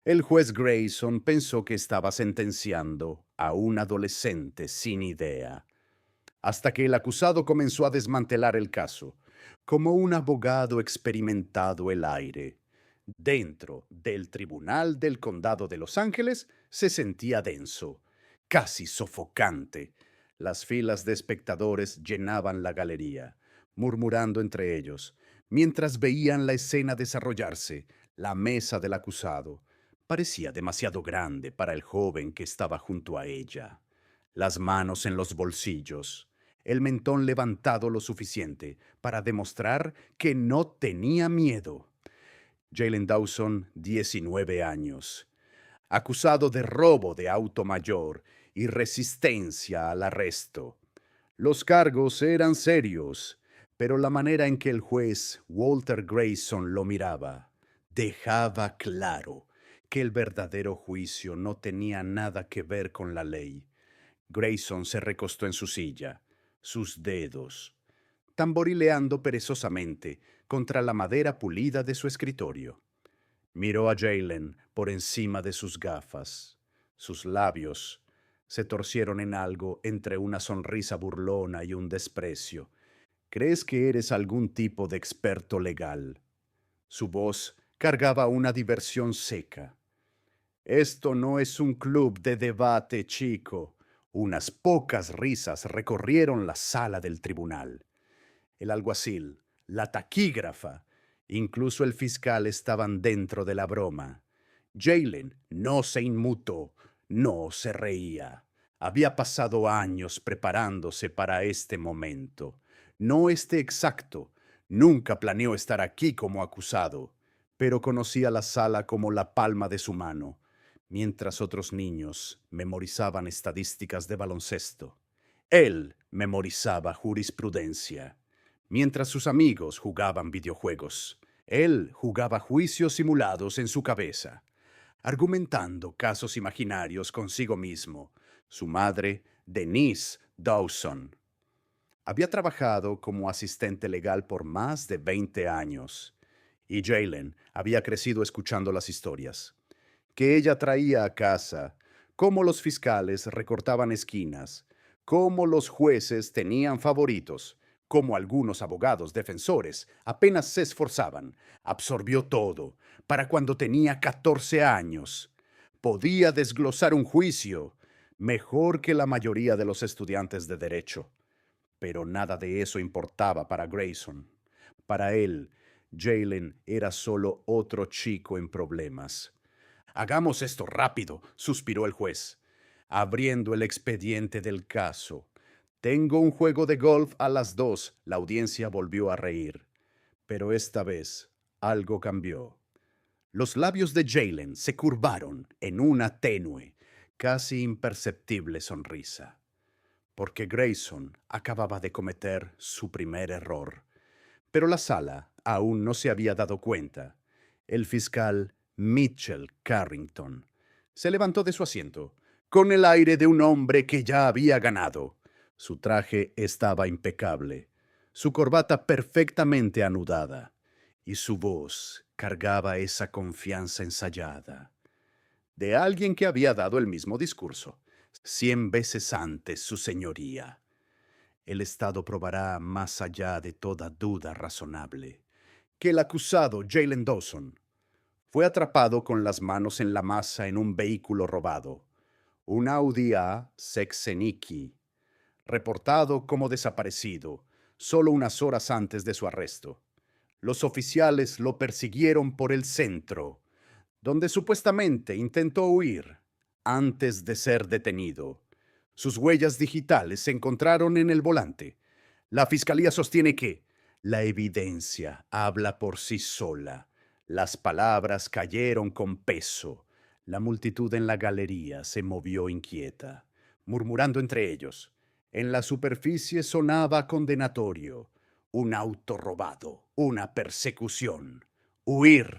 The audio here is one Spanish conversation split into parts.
El juez Grayson pensó que estaba sentenciando a un adolescente sin idea, hasta que el acusado comenzó a desmantelar el caso, como un abogado experimentado el aire. Dentro del Tribunal del Condado de Los Ángeles se sentía denso, casi sofocante. Las filas de espectadores llenaban la galería, murmurando entre ellos, mientras veían la escena desarrollarse. La mesa del acusado parecía demasiado grande para el joven que estaba junto a ella. Las manos en los bolsillos, el mentón levantado lo suficiente para demostrar que no tenía miedo. Jalen Dawson, 19 años, acusado de robo de auto mayor y resistencia al arresto. Los cargos eran serios, pero la manera en que el juez Walter Grayson lo miraba dejaba claro que el verdadero juicio no tenía nada que ver con la ley. Grayson se recostó en su silla, sus dedos tamborileando perezosamente contra la madera pulida de su escritorio. Miró a Jalen por encima de sus gafas. Sus labios se torcieron en algo entre una sonrisa burlona y un desprecio. ¿Crees que eres algún tipo de experto legal? Su voz cargaba una diversión seca. Esto no es un club de debate, chico. Unas pocas risas recorrieron la sala del tribunal. El alguacil, la taquígrafa, incluso el fiscal estaban dentro de la broma. Jalen no se inmutó, no se reía. Había pasado años preparándose para este momento. No este exacto. Nunca planeó estar aquí como acusado, pero conocía la sala como la palma de su mano, mientras otros niños memorizaban estadísticas de baloncesto. Él memorizaba jurisprudencia. Mientras sus amigos jugaban videojuegos, él jugaba juicios simulados en su cabeza, argumentando casos imaginarios consigo mismo. Su madre, Denise Dawson, había trabajado como asistente legal por más de 20 años, y Jalen había crecido escuchando las historias que ella traía a casa, cómo los fiscales recortaban esquinas, cómo los jueces tenían favoritos, cómo algunos abogados defensores apenas se esforzaban. Absorbió todo. Para cuando tenía 14 años, podía desglosar un juicio mejor que la mayoría de los estudiantes de derecho. Pero nada de eso importaba para Grayson. Para él, Jalen era solo otro chico en problemas. Hagamos esto rápido, suspiró el juez, abriendo el expediente del caso. Tengo un juego de golf a las 2. La audiencia volvió a reír. Pero esta vez algo cambió. Los labios de Jalen se curvaron en una tenue, casi imperceptible sonrisa, porque Grayson acababa de cometer su primer error. Pero la sala aún no se había dado cuenta. El fiscal Mitchell Carrington se levantó de su asiento, con el aire de un hombre que ya había ganado. Su traje estaba impecable, su corbata perfectamente anudada, y su voz cargaba esa confianza ensayada de alguien que había dado el mismo discurso 100 veces antes, su señoría. El Estado probará más allá de toda duda razonable que el acusado Jalen Dawson fue atrapado con las manos en la masa en un vehículo robado, un Audi A6 Xeniki, reportado como desaparecido solo unas horas antes de su arresto. Los oficiales lo persiguieron por el centro, donde supuestamente intentó huir antes de ser detenido. Sus huellas digitales se encontraron en el volante. La fiscalía sostiene que la evidencia habla por sí sola. Las palabras cayeron con peso. La multitud en la galería se movió inquieta, murmurando entre ellos. En la superficie sonaba condenatorio. Un auto robado, una persecución. Huir.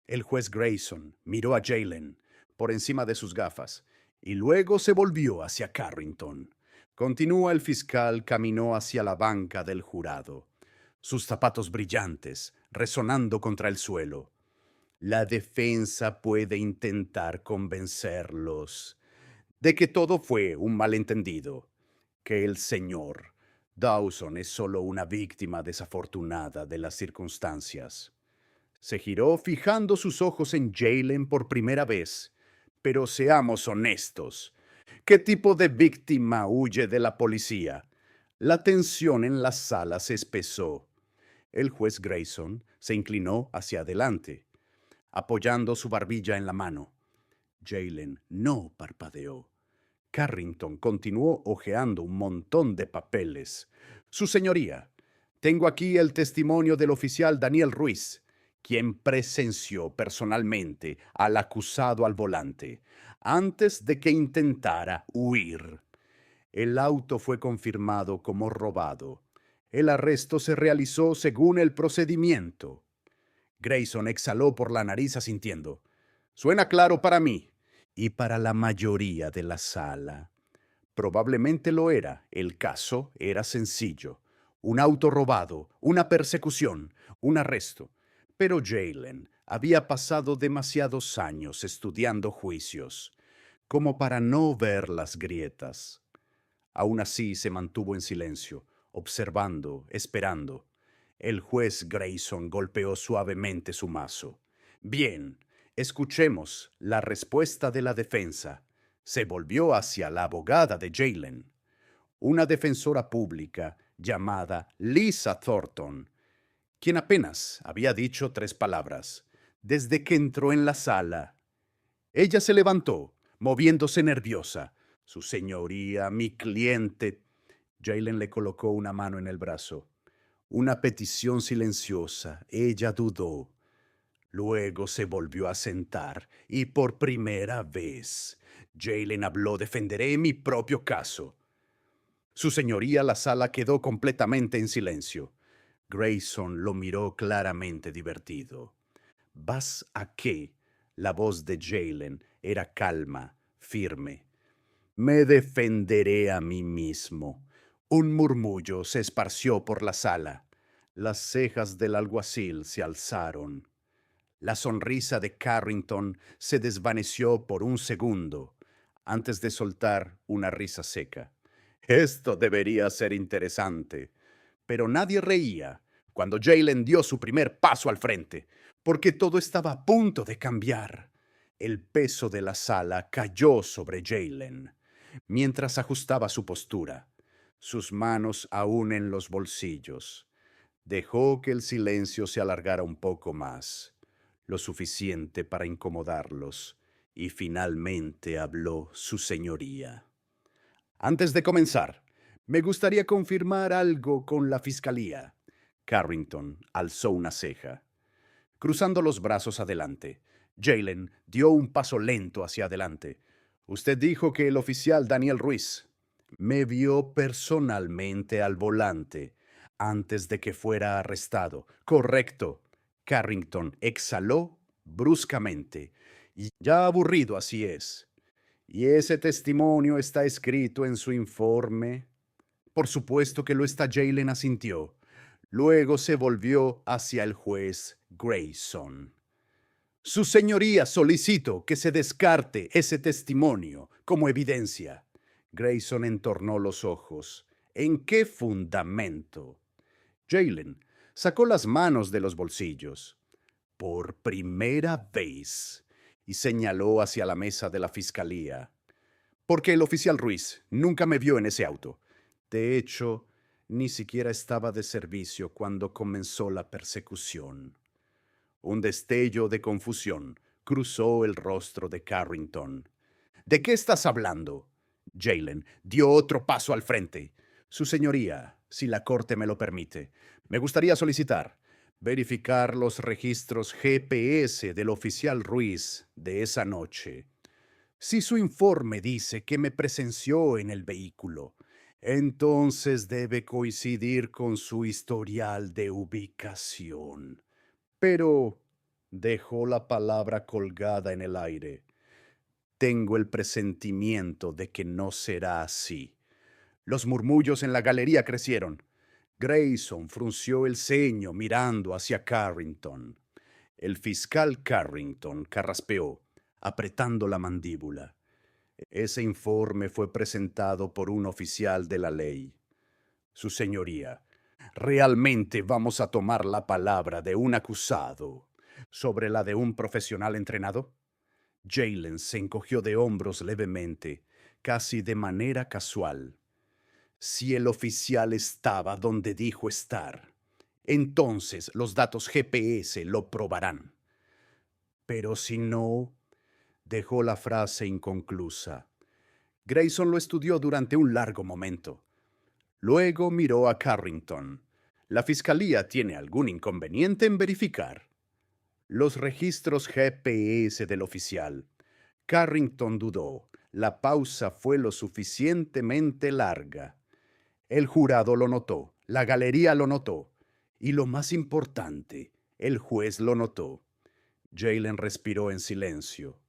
El juez Grayson miró a Jalen por encima de sus gafas y luego se volvió hacia Carrington. Continúa el fiscal caminó hacia la banca del jurado, sus zapatos brillantes resonando contra el suelo. La defensa puede intentar convencerlos de que todo fue un malentendido, que el señor Dawson es solo una víctima desafortunada de las circunstancias. Se giró fijando sus ojos en Jaylen por primera vez. Pero seamos honestos. ¿Qué tipo de víctima huye de la policía? La tensión en la sala se espesó. El juez Grayson se inclinó hacia adelante, apoyando su barbilla en la mano. Jaylen no parpadeó. Carrington continuó hojeando un montón de papeles. Su señoría, tengo aquí el testimonio del oficial Daniel Ruiz, quien presenció personalmente al acusado al volante antes de que intentara huir. El auto fue confirmado como robado. El arresto se realizó según el procedimiento. Grayson exhaló por la nariz asintiendo. Suena claro para mí y para la mayoría de la sala. Probablemente lo era. El caso era sencillo. Un auto robado, una persecución, un arresto. Pero Jaylen había pasado demasiados años estudiando juicios como para no ver las grietas. Aún así se mantuvo en silencio, observando, esperando. El juez Grayson golpeó suavemente su mazo. Bien, escuchemos la respuesta de la defensa. Se volvió hacia la abogada de Jaylen, una defensora pública llamada Lisa Thornton, quien apenas había dicho 3 palabras desde que entró en la sala. Ella se levantó, moviéndose nerviosa. Su señoría, mi cliente. Jaylen le colocó una mano en el brazo. Una petición silenciosa. Ella dudó. Luego se volvió a sentar y por primera vez Jaylen habló. Defenderé mi propio caso. Su señoría, la sala quedó completamente en silencio. Grayson lo miró claramente divertido. ¿Vas a qué? La voz de Jaylen era calma, firme. Me defenderé a mí mismo. Un murmullo se esparció por la sala. Las cejas del alguacil se alzaron. La sonrisa de Carrington se desvaneció por un segundo, antes de soltar una risa seca. Esto debería ser interesante. Pero nadie reía cuando Jaylen dio su primer paso al frente, porque todo estaba a punto de cambiar. El peso de la sala cayó sobre Jaylen mientras ajustaba su postura, sus manos aún en los bolsillos. Dejó que el silencio se alargara un poco más, lo suficiente para incomodarlos, y finalmente habló su señoría. Antes de comenzar, me gustaría confirmar algo con la fiscalía. Carrington alzó una ceja. Cruzando los brazos adelante, Jaylen dio un paso lento hacia adelante. Usted dijo que el oficial Daniel Ruiz me vio personalmente al volante antes de que fuera arrestado. Correcto. Carrington exhaló bruscamente. Y ya aburrido así es. ¿Y ese testimonio está escrito en su informe? Por supuesto que lo está. Jaylen asintió. Luego se volvió hacia el juez Grayson. Su señoría, solicito que se descarte ese testimonio como evidencia. Grayson entornó los ojos. ¿En qué fundamento? Jaylen sacó las manos de los bolsillos. Por primera vez, y señaló hacia la mesa de la fiscalía. Porque el oficial Ruiz nunca me vio en ese auto. De hecho, ni siquiera estaba de servicio cuando comenzó la persecución. Un destello de confusión cruzó el rostro de Carrington. ¿De qué estás hablando? Jaylen dio otro paso al frente. Su señoría, si la corte me lo permite, me gustaría solicitar verificar los registros GPS del oficial Ruiz de esa noche. Si su informe dice que me presenció en el vehículo, entonces debe coincidir con su historial de ubicación. Pero dejó la palabra colgada en el aire. Tengo el presentimiento de que no será así. Los murmullos en la galería crecieron. Grayson frunció el ceño mirando hacia Carrington. El fiscal Carrington carraspeó, apretando la mandíbula. Ese informe fue presentado por un oficial de la ley. Su señoría, ¿realmente vamos a tomar la palabra de un acusado sobre la de un profesional entrenado? Jaylen se encogió de hombros levemente, casi de manera casual. Si el oficial estaba donde dijo estar, entonces los datos GPS lo probarán. Pero si no, dejó la frase inconclusa. Grayson lo estudió durante un largo momento. Luego miró a Carrington. ¿La fiscalía tiene algún inconveniente en verificar los registros GPS del oficial? Carrington dudó. La pausa fue lo suficientemente larga. El jurado lo notó, la galería lo notó, y lo más importante, el juez lo notó. Jaylen respiró en silencio.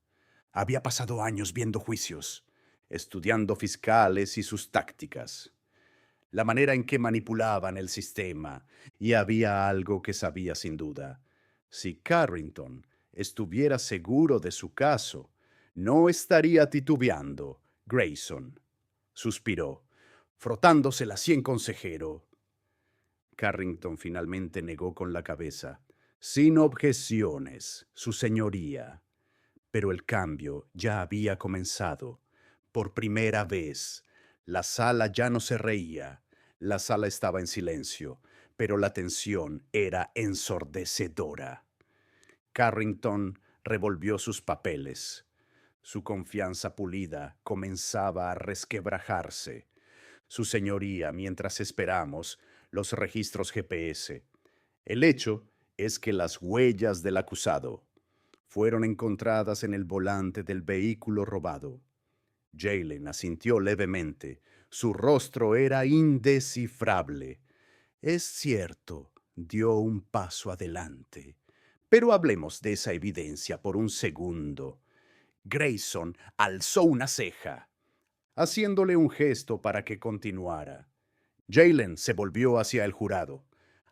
Había pasado años viendo juicios, estudiando fiscales y sus tácticas, la manera en que manipulaban el sistema, y había algo que sabía sin duda. Si Carrington estuviera seguro de su caso, no estaría titubeando. Grayson suspiró, frotándose la sien consejero. Carrington finalmente negó con la cabeza. Sin objeciones, su señoría. Pero el cambio ya había comenzado. Por primera vez, la sala ya no se reía. La sala estaba en silencio, pero la tensión era ensordecedora. Carrington revolvió sus papeles. Su confianza pulida comenzaba a resquebrajarse. Su señoría, mientras esperamos los registros GPS. El hecho es que las huellas del acusado fueron encontradas en el volante del vehículo robado. Jaylen asintió levemente. Su rostro era indescifrable. Es cierto, dio un paso adelante. Pero hablemos de esa evidencia por un segundo. Grayson alzó una ceja, haciéndole un gesto para que continuara. Jaylen se volvió hacia el jurado,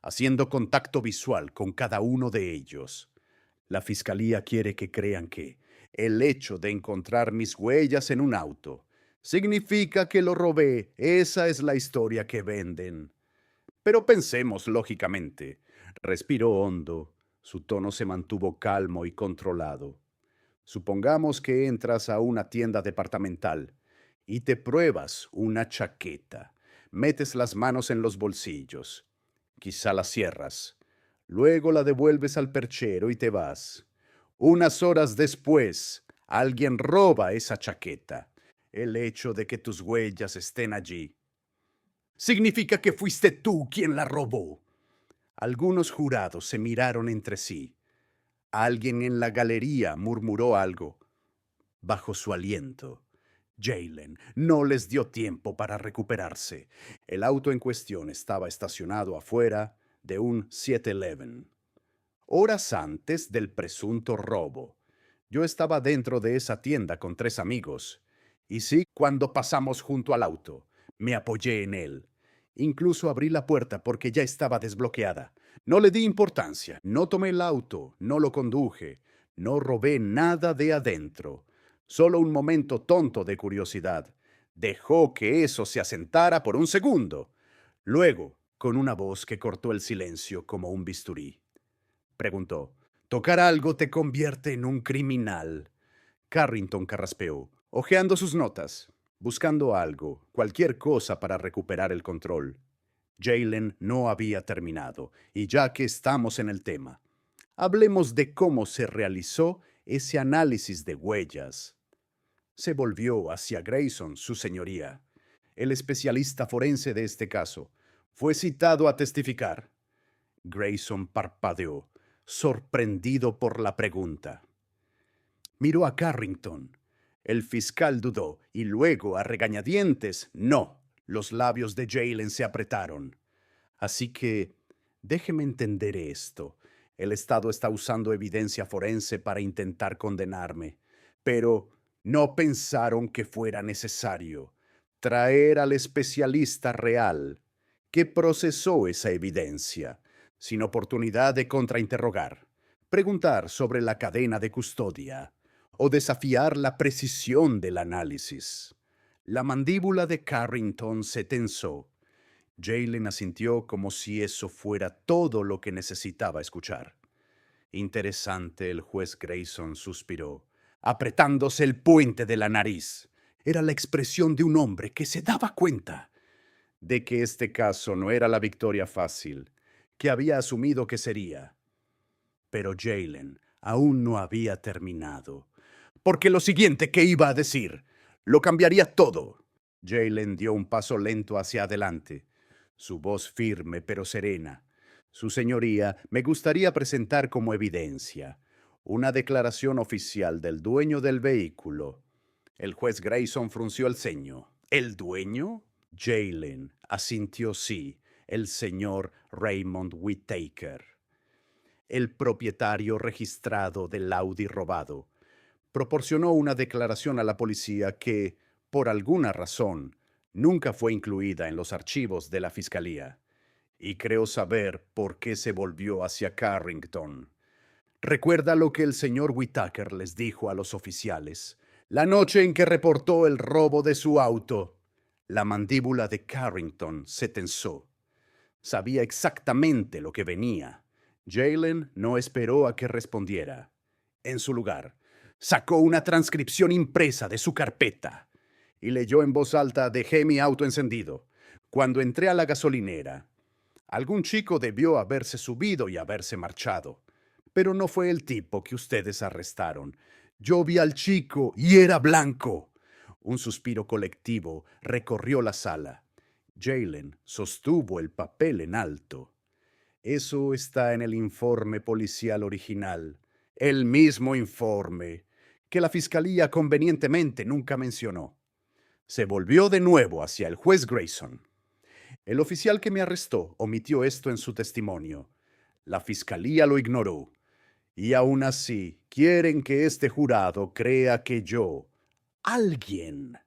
haciendo contacto visual con cada uno de ellos. La fiscalía quiere que crean que el hecho de encontrar mis huellas en un auto significa que lo robé. Esa es la historia que venden. Pero pensemos lógicamente. Respiró hondo. Su tono se mantuvo calmo y controlado. Supongamos que entras a una tienda departamental y te pruebas una chaqueta. Metes las manos en los bolsillos. Quizá la cierras. Luego la devuelves al perchero y te vas. Unas horas después, alguien roba esa chaqueta. El hecho de que tus huellas estén allí significa que fuiste tú quien la robó. Algunos jurados se miraron entre sí. Alguien en la galería murmuró algo bajo su aliento. Jaylen no les dio tiempo para recuperarse. El auto en cuestión estaba estacionado afuera de un 7-Eleven. Horas antes del presunto robo. Yo estaba dentro de esa tienda con 3 amigos. Y sí, cuando pasamos junto al auto, me apoyé en él. Incluso abrí la puerta porque ya estaba desbloqueada. No le di importancia, no tomé el auto, no lo conduje, no robé nada de adentro. Solo un momento tonto de curiosidad. Dejó que eso se asentara por un segundo. Luego, con una voz que cortó el silencio como un bisturí, preguntó: «¿Tocar algo te convierte en un criminal?» Carrington carraspeó, hojeando sus notas, buscando algo, cualquier cosa para recuperar el control. Jaylen no había terminado, y ya que estamos en el tema, hablemos de cómo se realizó ese análisis de huellas. Se volvió hacia Grayson, su señoría. El especialista forense de este caso fue citado a testificar. Grayson parpadeó, sorprendido por la pregunta. Miró a Carrington. El fiscal dudó y luego, a regañadientes, no. Los labios de Jaylen se apretaron. Así que, déjeme entender esto. El Estado está usando evidencia forense para intentar condenarme, pero no pensaron que fuera necesario traer al especialista real que procesó esa evidencia, sin oportunidad de contrainterrogar. preguntar sobre la cadena de custodia o desafiar la precisión del análisis. La mandíbula de Carrington se tensó. Jaylen asintió como si eso fuera todo lo que necesitaba escuchar. Interesante, el juez Grayson suspiró, apretándose el puente de la nariz. Era la expresión de un hombre que se daba cuenta de que este caso no era la victoria fácil que había asumido que sería. Pero Jaylen aún no había terminado, porque lo siguiente que iba a decir lo cambiaría todo. Jaylen dio un paso lento hacia adelante, su voz firme pero serena. Su señoría, me gustaría presentar como evidencia una declaración oficial del dueño del vehículo. El juez Grayson frunció el ceño. ¿El dueño? Jaylen asintió sí, el señor Raymond Whittaker, el propietario registrado del Audi robado. Proporcionó una declaración a la policía que, por alguna razón, nunca fue incluida en los archivos de la fiscalía. Y creo saber por qué se volvió hacia Carrington. ¿Recuerda lo que el señor Whittaker les dijo a los oficiales la noche en que reportó el robo de su auto? La mandíbula de Carrington se tensó. Sabía exactamente lo que venía. Jaylen no esperó a que respondiera. En su lugar, sacó una transcripción impresa de su carpeta y leyó en voz alta: dejé mi auto encendido cuando entré a la gasolinera. Algún chico debió haberse subido y haberse marchado, pero no fue el tipo que ustedes arrestaron. Yo vi al chico y era blanco. Un suspiro colectivo recorrió la sala. Jaylen sostuvo el papel en alto. Eso está en el informe policial original, el mismo informe que la fiscalía convenientemente nunca mencionó. Se volvió de nuevo hacia el juez Grayson. El oficial que me arrestó omitió esto en su testimonio. La fiscalía lo ignoró. Y aún así, quieren que este jurado crea que yo, alguien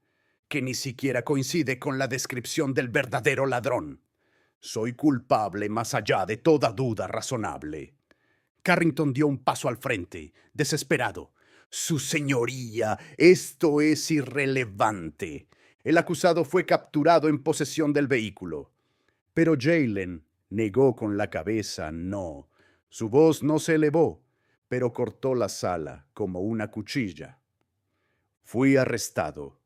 que ni siquiera coincide con la descripción del verdadero ladrón, soy culpable más allá de toda duda razonable. Carrington dio un paso al frente, desesperado. Su señoría, esto es irrelevante. El acusado fue capturado en posesión del vehículo. Pero Jaylen negó con la cabeza no. Su voz no se elevó, pero cortó la sala como una cuchilla. Fui arrestado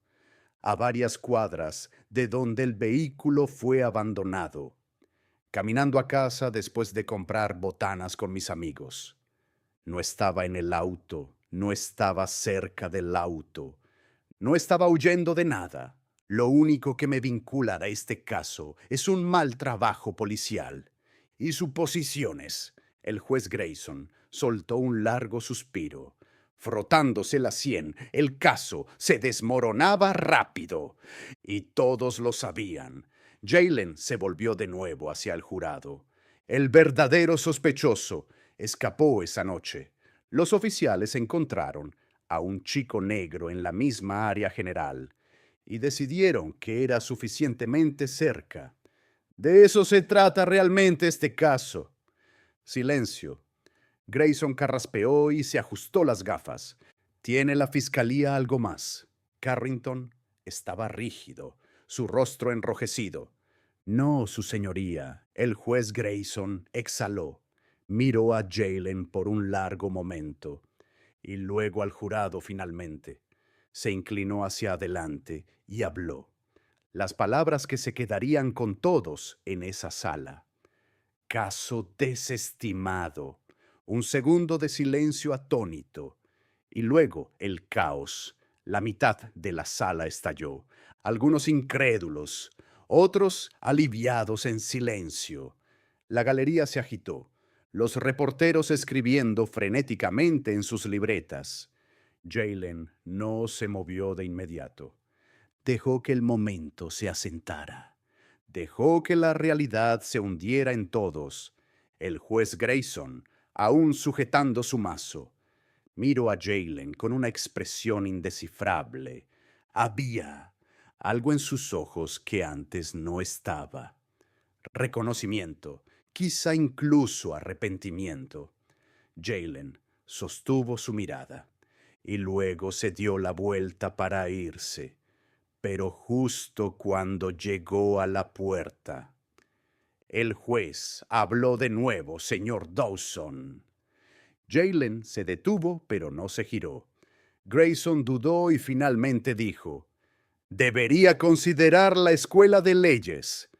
a varias cuadras de donde el vehículo fue abandonado, caminando a casa después de comprar botanas con mis amigos. No estaba en el auto, no estaba cerca del auto, no estaba huyendo de nada. Lo único que me vincula a este caso es un mal trabajo policial y suposiciones. El juez Grayson soltó un largo suspiro. Frotándose la sien, el caso se desmoronaba rápido. Y todos lo sabían. Jaylen se volvió de nuevo hacia el jurado. El verdadero sospechoso escapó esa noche. Los oficiales encontraron a un chico negro en la misma área general y decidieron que era suficientemente cerca. De eso se trata realmente este caso. Silencio. Grayson carraspeó y se ajustó las gafas. ¿Tiene la fiscalía algo más? Carrington estaba rígido, su rostro enrojecido. No, su señoría. El juez Grayson exhaló. Miró a Jaylen por un largo momento y luego al jurado finalmente. Se inclinó hacia adelante y habló. Las palabras que se quedarían con todos en esa sala. Caso desestimado. Un segundo de silencio atónito. Y luego el caos. La mitad de la sala estalló. Algunos incrédulos, otros aliviados en silencio. La galería se agitó. Los reporteros escribiendo frenéticamente en sus libretas. Jaylen no se movió de inmediato. Dejó que el momento se asentara. Dejó que la realidad se hundiera en todos. El juez Grayson, aún sujetando su mazo, miró a Jaylen con una expresión indescifrable. Había algo en sus ojos que antes no estaba. Reconocimiento, quizá incluso arrepentimiento. Jaylen sostuvo su mirada y luego se dio la vuelta para irse, pero justo cuando llegó a la puerta, el juez habló de nuevo, señor Dawson. Jaylen se detuvo, pero no se giró. Grayson dudó y finalmente dijo: «Debería considerar la escuela de leyes».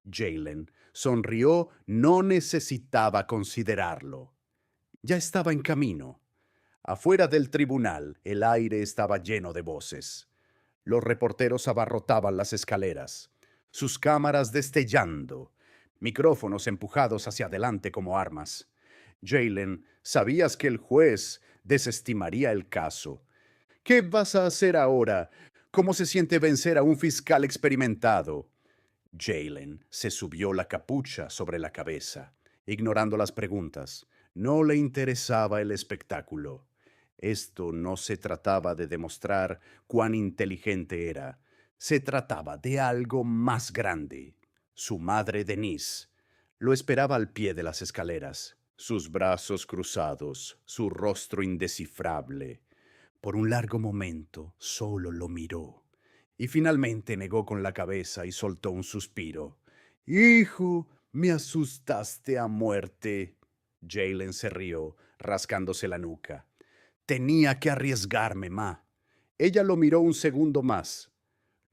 Jaylen sonrió, no necesitaba considerarlo. Ya estaba en camino. Afuera del tribunal, el aire estaba lleno de voces. Los reporteros abarrotaban las escaleras, sus cámaras destellando, micrófonos empujados hacia adelante como armas. Jaylen, sabías que el juez desestimaría el caso. ¿Qué vas a hacer ahora? ¿Cómo se siente vencer a un fiscal experimentado? Jaylen se subió la capucha sobre la cabeza, ignorando las preguntas. No le interesaba el espectáculo. Esto no se trataba de demostrar cuán inteligente era. Se trataba de algo más grande. Su madre, Denise, lo esperaba al pie de las escaleras, sus brazos cruzados, su rostro indescifrable. Por un largo momento solo lo miró y finalmente negó con la cabeza y soltó un suspiro. «Hijo, me asustaste a muerte». Jaylen se rió, rascándose la nuca. «Tenía que arriesgarme, ma». Ella lo miró un segundo más.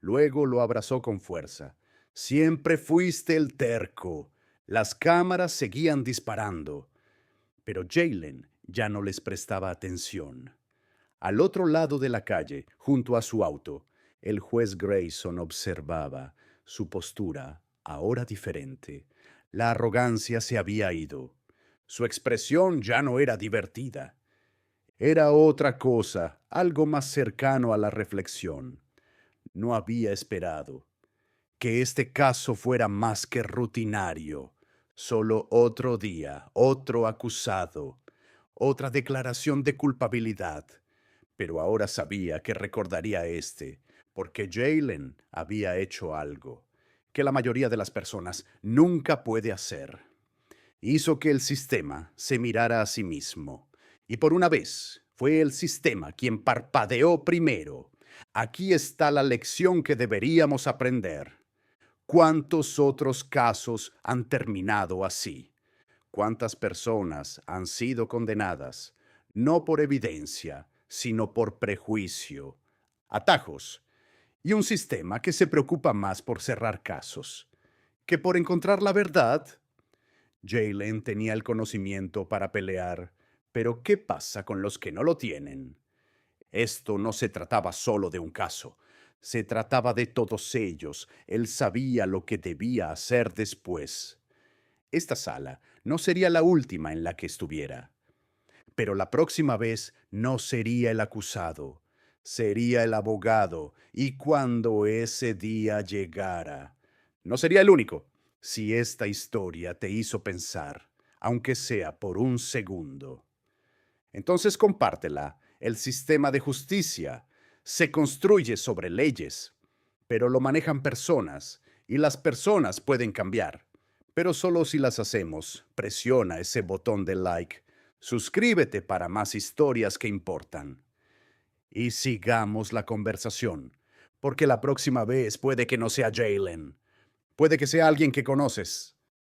Luego lo abrazó con fuerza. «Siempre fuiste el terco». Las cámaras seguían disparando, pero Jaylen ya no les prestaba atención. Al otro lado de la calle, junto a su auto, el juez Grayson observaba su postura, ahora diferente. La arrogancia se había ido. Su expresión ya no era divertida. Era otra cosa, algo más cercano a la reflexión. No había esperado que este caso fuera más que rutinario. Solo otro día, otro acusado, otra declaración de culpabilidad. Pero ahora sabía que recordaría porque Jaylen había hecho algo que la mayoría de las personas nunca puede hacer. Hizo que el sistema se mirara a sí mismo. Y por una vez fue el sistema quien parpadeó primero. Aquí está la lección que deberíamos aprender. ¿Cuántos otros casos han terminado así? ¿Cuántas personas han sido condenadas, no por evidencia, sino por prejuicio, atajos y un sistema que se preocupa más por cerrar casos que por encontrar la verdad? Jaylen tenía el conocimiento para pelear, pero ¿qué pasa con los que no lo tienen? Esto no se trataba solo de un caso, se trataba de todos ellos. Él sabía lo que debía hacer después. Esta sala no sería la última en la que estuviera, pero la próxima vez no sería el acusado, sería el abogado, y cuando ese día llegara, no sería el único. Si esta historia te hizo pensar, aunque sea por un segundo, entonces compártela. El sistema de justicia se construye sobre leyes, pero lo manejan personas, y las personas pueden cambiar, pero solo si las hacemos. Presiona ese botón de like. Suscríbete para más historias que importan. Y sigamos la conversación, porque la próxima vez puede que no sea Jaylen. Puede que sea alguien que conoces.